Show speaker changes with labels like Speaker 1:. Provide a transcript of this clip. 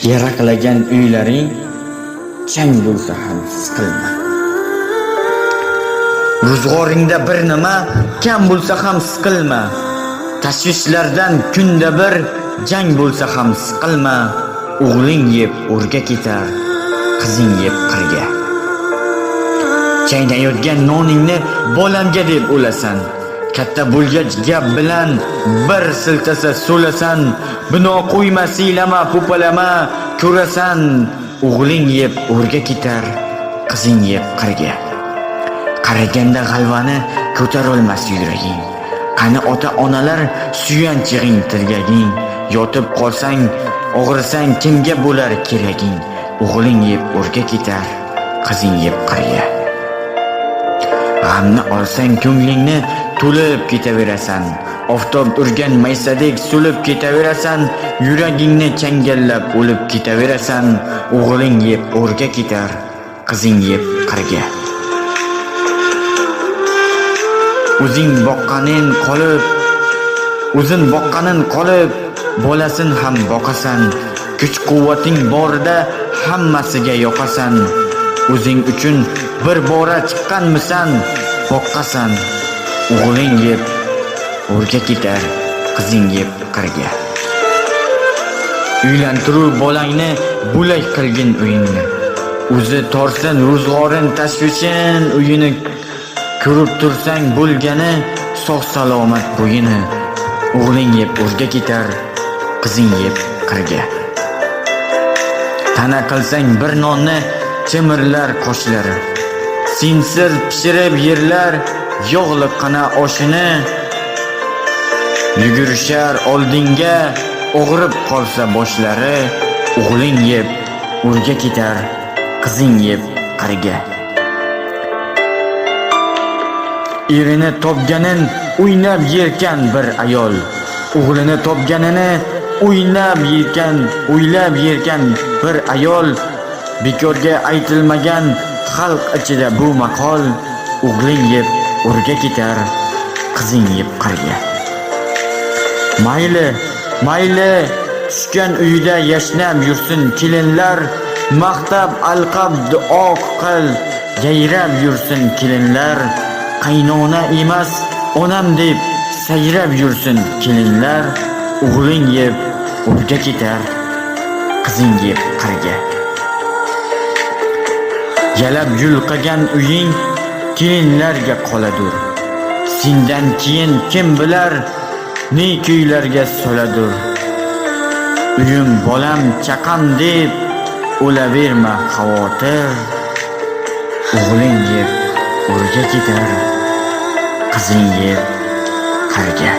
Speaker 1: Yaraqlagan uylaring chang bo'lsa ham siqilma. Ro'zg'oringda bir nima kam bo'lsa ham siqilma. Tashvishlardan kunda bir jang bo'lsa ham siqilma. O'g'ling yeb o'rga ketar, qizing yeb qirga. Chaynayotgan noningni bolamga deb o'lasan. Katta bo'lgach gap bilan bir siltasa so'lasan. Bino qo'yma, siylama, po'palama, ko'rasan. O'g'ling yeb o'rga ketar, qizing yeb qirga. Qaraganda g'alvani ko'tarolmas yuraging. Qani ota-onalar suyanchig'ing tirgaging. Yotib qolsang, og'risang kimga bo'lar keraging? O'g'ling yeb o'rga ketar, qizing yeb qirga. G'amni olsang ko'nglingni to'lib ketaverasan. Oftob urgan maysadek so'lib ketaverasan. Yuragingni changallab o'lib ketaverasan. O'g'ling yeb o'rga ketar, qizing yeb qirga. O'zing boqqanin qolib, bolasin ham boqasan. Kuch-quvvating borida hammasiga yoqasan. O'zing uchun bir bora chiqqanmisan, boqqasan. O'g'ling yeb o'rga ketar, qizing yeb qirga. Uylantirib bolangni bo'lak qilgin uyingni. O'zi torsin ro'zg'orin tashvishin uyini. Ko'rib tursang bo'lgani sog' salomat bo'yini. O'g'ling yeb o'rga ketar, qizing yeb qirga. Tana qilsang bir nonni chimirlar qoshlari. Sinsiz pishirib yerlar yog'liqqina oshini. Yugurishar oldinga og'rib qolsa boshlari. O'g'ling yeb o'rga ketar, qizing yeb qirga. Erini topganin o'ynab yerkan bir ayol. O'g'lini topganini o'ynab yerkan bir ayol. Bekorga aytilmagan xalq ichida bu maqol. O'g'ling yeb o'rga ketar, qizing yeb qirga. Mayli tushgan uyda yashnab yursin kelinlar. Maqtab alqab duo qil, yayrab yursin kelinlar. Qaynona emas onam deb sayrab yursin kelinlar. O'g'ling yeb o'rga ketar, qizing yeb qirga. Yalab yulqagan uying kelinlarga qoladur. Sendan keyin kim bilar ne kuylarga soladur. Uyim bolam chaqam deb o'laverma xavotir. O'g'ling yeb o'rga ketar, qizing yeb qirga.